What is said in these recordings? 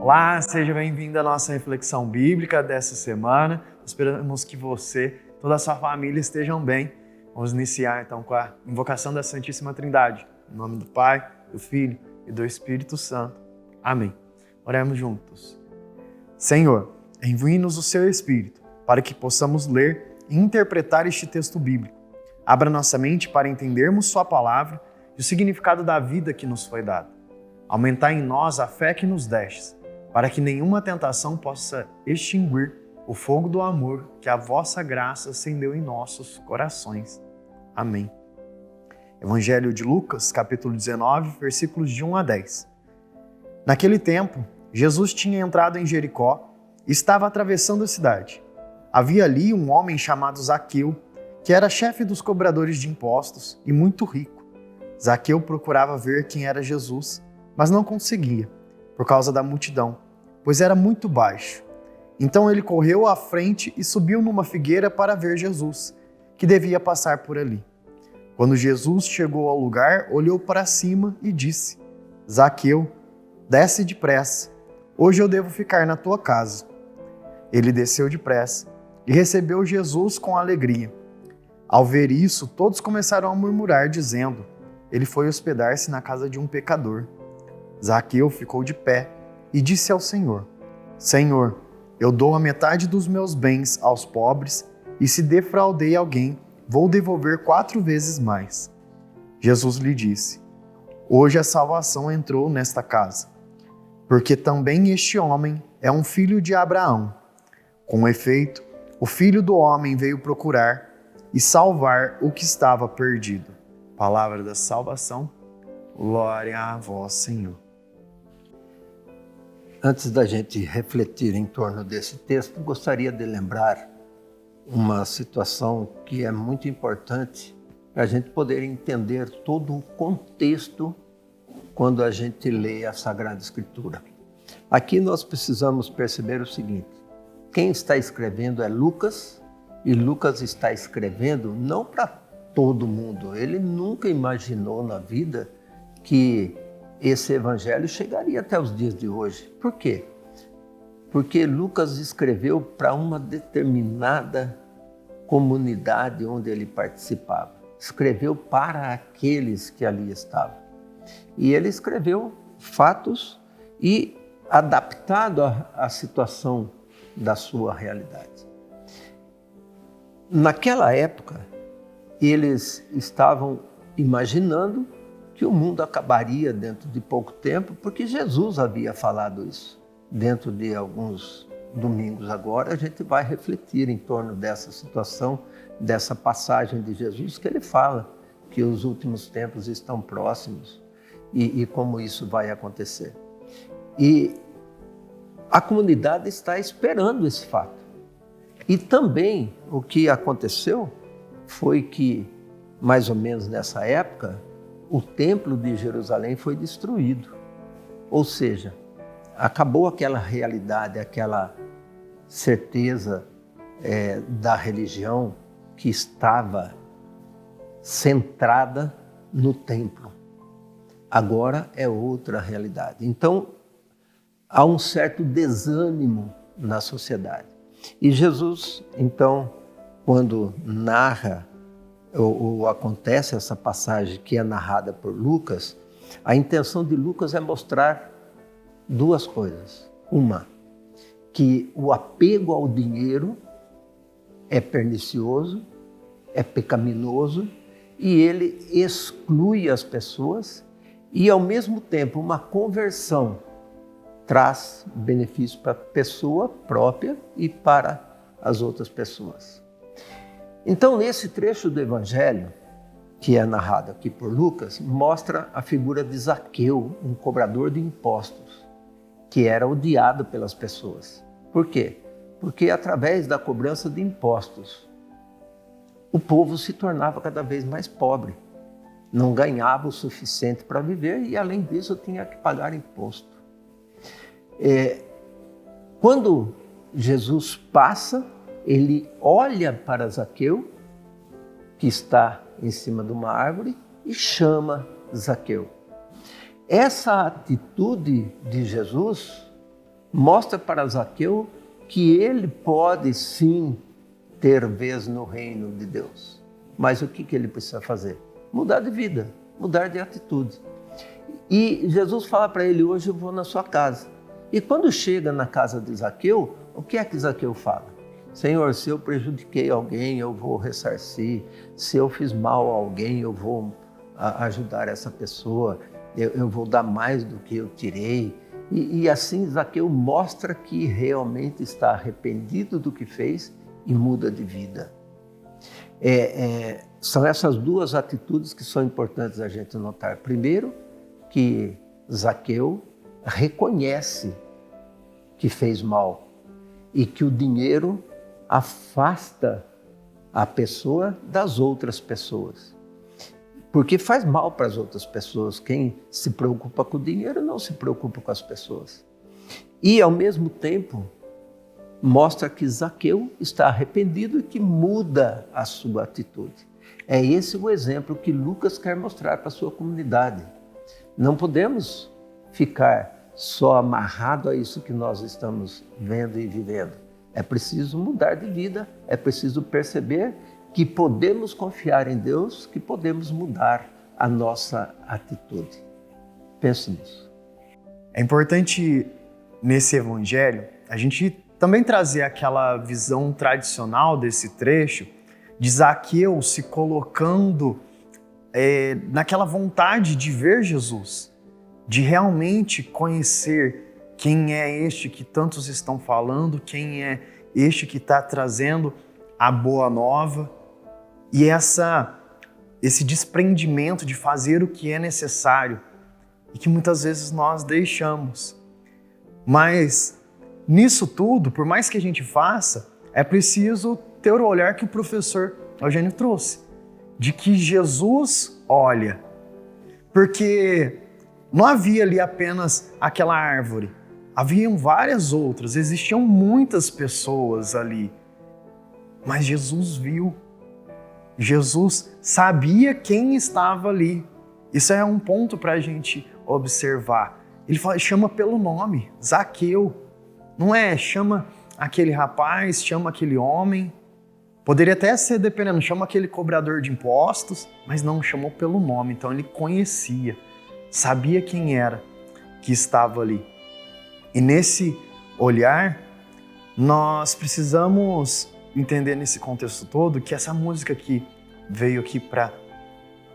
Olá, seja bem-vindo à nossa reflexão bíblica dessa semana. Esperamos que você, toda a sua família estejam bem. Vamos iniciar então com a invocação da Santíssima Trindade. Em nome do Pai, do Filho e do Espírito Santo. Amém. Oremos juntos. Senhor, envie-nos o seu Espírito para que possamos ler e interpretar este texto bíblico. Abra nossa mente para entendermos sua palavra e o significado da vida que nos foi dada. Aumentai em nós a fé que nos destes, para que nenhuma tentação possa extinguir o fogo do amor que a vossa graça acendeu em nossos corações. Amém. Evangelho de Lucas, capítulo 19, versículos de 1 a 10. Naquele tempo, Jesus tinha entrado em Jericó e estava atravessando a cidade. Havia ali um homem chamado Zaqueu, que era chefe dos cobradores de impostos e muito rico. Zaqueu procurava ver quem era Jesus, mas não conseguia, por causa da multidão, pois era muito baixo. Então ele correu à frente e subiu numa figueira para ver Jesus, que devia passar por ali. Quando Jesus chegou ao lugar, olhou para cima e disse: Zaqueu, desce depressa, hoje eu devo ficar na tua casa. Ele desceu depressa e recebeu Jesus com alegria. Ao ver isso, todos começaram a murmurar, dizendo: ele foi hospedar-se na casa de um pecador. Zaqueu ficou de pé e disse ao Senhor: Senhor, eu dou a metade dos meus bens aos pobres, e se defraudei alguém, vou devolver 4 vezes mais. Jesus lhe disse: hoje a salvação entrou nesta casa, porque também este homem é um filho de Abraão. Com efeito, o Filho do Homem veio procurar e salvar o que estava perdido. Palavra da salvação, glória a vós, Senhor. Antes da gente refletir em torno desse texto, gostaria de lembrar uma situação que é muito importante para a gente poder entender todo o contexto quando a gente lê a Sagrada Escritura. Aqui nós precisamos perceber o seguinte: quem está escrevendo é Lucas, e Lucas está escrevendo não para todo mundo. Ele nunca imaginou na vida que esse evangelho chegaria até os dias de hoje. Por quê? Porque Lucas escreveu para uma determinada comunidade onde ele participava. Escreveu para aqueles que ali estavam. E ele escreveu fatos e adaptado à situação da sua realidade. Naquela época, eles estavam imaginando que o mundo acabaria dentro de pouco tempo, porque Jesus havia falado isso. Dentro de alguns domingos agora, a gente vai refletir em torno dessa situação, dessa passagem de Jesus, que ele fala que os últimos tempos estão próximos e como isso vai acontecer. E a comunidade está esperando esse fato. E também o que aconteceu foi que, mais ou menos nessa época, o templo de Jerusalém foi destruído. Ou seja, acabou aquela realidade, aquela certeza da religião que estava centrada no templo. Agora é outra realidade. Então, há um certo desânimo na sociedade. E Jesus, então, quando narra ou acontece essa passagem que é narrada por Lucas, a intenção de Lucas é mostrar 2 coisas. Uma, que o apego ao dinheiro é pernicioso, é pecaminoso, e ele exclui as pessoas, e ao mesmo tempo uma conversão traz benefício para a pessoa própria e para as outras pessoas. Então, nesse trecho do Evangelho, que é narrado aqui por Lucas, mostra a figura de Zaqueu, um cobrador de impostos, que era odiado pelas pessoas. Por quê? Porque através da cobrança de impostos, o povo se tornava cada vez mais pobre. Não ganhava o suficiente para viver e, além disso, tinha que pagar imposto. Quando Jesus passa, ele olha para Zaqueu, que está em cima de uma árvore, e chama Zaqueu. Essa atitude de Jesus mostra para Zaqueu que ele pode sim ter vez no reino de Deus. Mas o que ele precisa fazer? Mudar de vida, mudar de atitude. E Jesus fala para ele: hoje eu vou na sua casa. E quando chega na casa de Zaqueu, o que é que Zaqueu fala? Senhor, se eu prejudiquei alguém, eu vou ressarcir. Se eu fiz mal a alguém, eu vou ajudar essa pessoa. Eu vou dar mais do que eu tirei. E assim Zaqueu mostra que realmente está arrependido do que fez e muda de vida. São essas duas atitudes que são importantes a gente notar. Primeiro, que Zaqueu reconhece que fez mal e que o dinheiro afasta a pessoa das outras pessoas. Porque faz mal para as outras pessoas. Quem se preocupa com o dinheiro não se preocupa com as pessoas. E, ao mesmo tempo, mostra que Zaqueu está arrependido e que muda a sua atitude. É esse o exemplo que Lucas quer mostrar para a sua comunidade. Não podemos ficar só amarrado a isso que nós estamos vendo e vivendo. É preciso mudar de vida, é preciso perceber que podemos confiar em Deus, que podemos mudar a nossa atitude. Pense nisso. É importante, nesse evangelho, a gente também trazer aquela visão tradicional desse trecho de Zaqueu se colocando naquela vontade de ver Jesus, de realmente conhecer quem é este que tantos estão falando, quem é este que está trazendo a boa nova, e esse desprendimento de fazer o que é necessário e que muitas vezes nós deixamos. Mas nisso tudo, por mais que a gente faça, é preciso ter o olhar que o professor Eugênio trouxe, de que Jesus olha. Porque não havia ali apenas aquela árvore, haviam várias outras, existiam muitas pessoas ali. Mas Jesus viu, Jesus sabia quem estava ali. Isso é um ponto para a gente observar. Ele chama pelo nome, Zaqueu. Não chama aquele rapaz, chama aquele homem. Poderia até ser, dependendo, chama aquele cobrador de impostos, mas não, chamou pelo nome. Então ele conhecia, sabia quem era que estava ali. E nesse olhar, nós precisamos entender nesse contexto todo que essa música que veio aqui para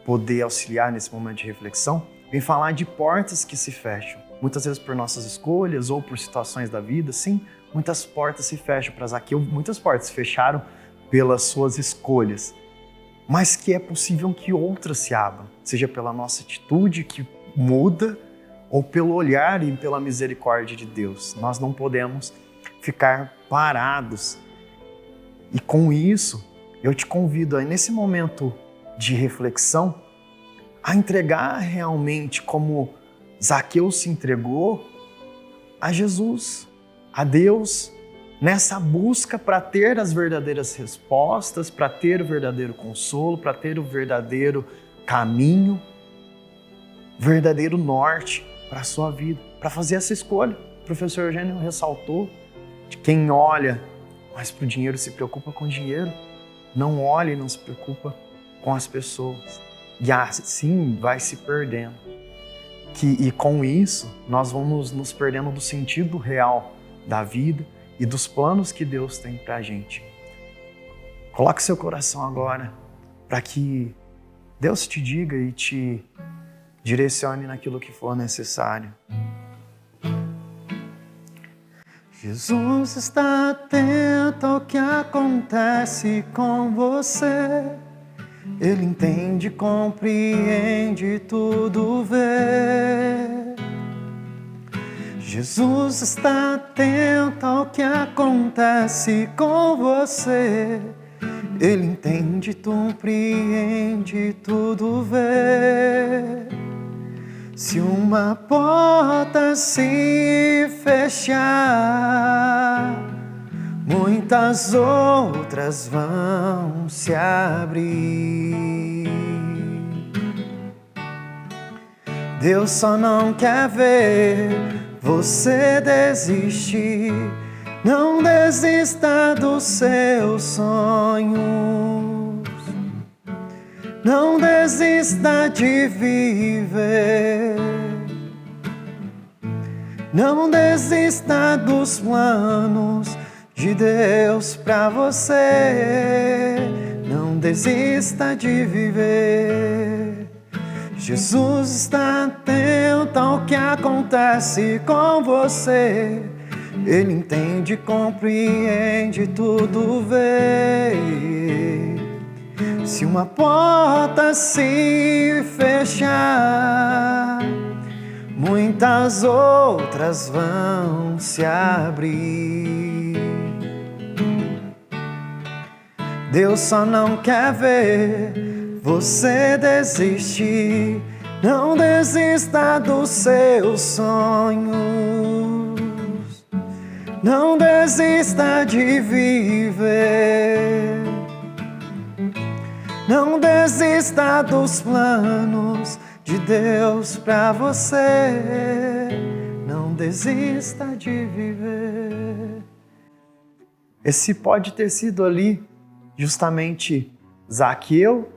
poder auxiliar nesse momento de reflexão, vem falar de portas que se fecham. Muitas vezes por nossas escolhas ou por situações da vida, sim, muitas portas se fecham. Para Zaqueu, muitas portas se fecharam pelas suas escolhas, mas que é possível que outras se abram, seja pela nossa atitude que muda ou pelo olhar e pela misericórdia de Deus. Nós não podemos ficar parados. E com isso, eu te convido aí, nesse momento de reflexão, a entregar realmente como Zaqueu se entregou a Jesus, a Deus, nessa busca para ter as verdadeiras respostas, para ter o verdadeiro consolo, para ter o verdadeiro caminho, verdadeiro norte para a sua vida, para fazer essa escolha. O professor Eugênio ressaltou de quem olha mas para o dinheiro se preocupa com o dinheiro, não olha e não se preocupa com as pessoas. E assim vai se perdendo. E com isso, nós vamos nos perdendo do sentido real da vida e dos planos que Deus tem para a gente. Coloque seu coração agora para que Deus te diga e te direcione naquilo que for necessário. Jesus está atento ao que acontece com você. Ele entende, compreende, tudo vê. Jesus está atento ao que acontece com você. Ele entende, compreende, tudo vê. Se uma porta se fechar, muitas outras vão se abrir. Deus só não quer ver você desiste. Não desista dos seus sonhos. Não desista de viver. Não desista dos planos de Deus pra você. Não desista de viver. Jesus está atento ao que acontece com você. Ele entende, compreende, tudo vê. Se uma porta se fechar, muitas outras vão se abrir. Deus só não quer ver você desistir. Não desista dos seus sonhos. Não desista de viver. Não desista dos planos de Deus pra você. Não desista de viver. Esse pode ter sido ali justamente Zaqueu,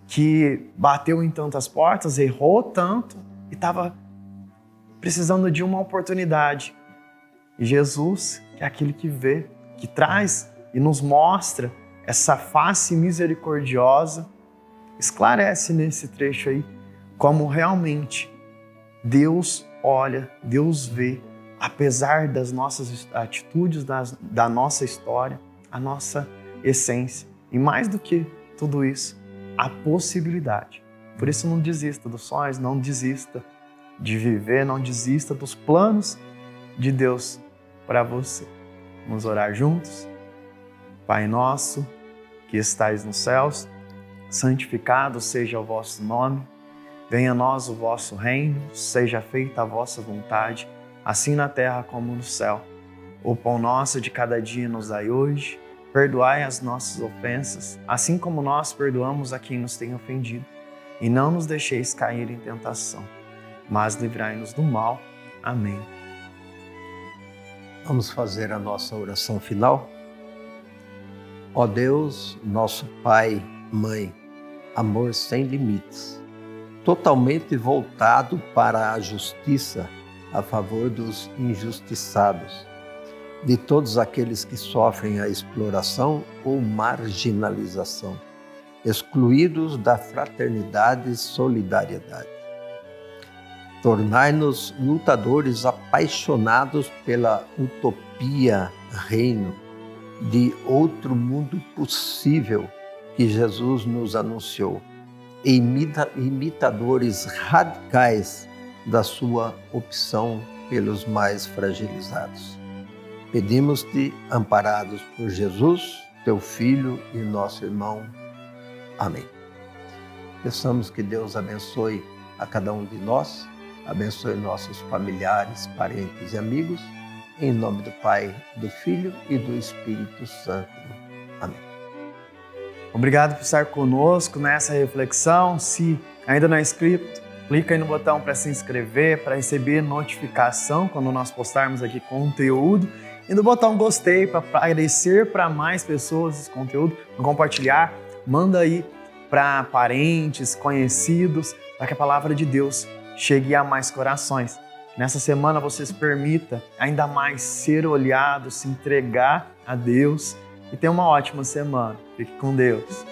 que bateu em tantas portas, errou tanto e estava precisando de uma oportunidade. E Jesus, que é aquele que vê, que traz e nos mostra essa face misericordiosa, esclarece nesse trecho aí como realmente Deus olha, Deus vê, apesar das nossas atitudes, da nossa história, a nossa essência. E mais do que tudo isso, a possibilidade. Por isso não desista dos sonhos, não desista de viver, não desista dos planos de Deus para você. Vamos orar juntos? Pai nosso, que estais nos céus, santificado seja o vosso nome. Venha a nós o vosso reino, seja feita a vossa vontade, assim na terra como no céu. O pão nosso de cada dia nos dai hoje. Perdoai as nossas ofensas, assim como nós perdoamos a quem nos tem ofendido. E não nos deixeis cair em tentação, mas livrai-nos do mal. Amém. Vamos fazer a nossa oração final. Ó Deus, nosso Pai, Mãe, amor sem limites, totalmente voltado para a justiça a favor dos injustiçados, de todos aqueles que sofrem a exploração ou marginalização, excluídos da fraternidade e solidariedade. Tornai-nos lutadores apaixonados pela utopia reino de outro mundo possível que Jesus nos anunciou, e imitadores radicais da sua opção pelos mais fragilizados. Pedimos-te, amparados por Jesus, teu Filho e nosso irmão. Amém. Peçamos que Deus abençoe a cada um de nós, abençoe nossos familiares, parentes e amigos, em nome do Pai, do Filho e do Espírito Santo. Amém. Obrigado por estar conosco nessa reflexão. Se ainda não é inscrito, clica aí no botão para se inscrever, para receber notificação quando nós postarmos aqui conteúdo. E no botão gostei para aparecer para mais pessoas esse conteúdo, compartilhar, manda aí para parentes, conhecidos, para que a palavra de Deus chegue a mais corações. Nessa semana você se permita ainda mais ser olhado, se entregar a Deus e tenha uma ótima semana. Fique com Deus.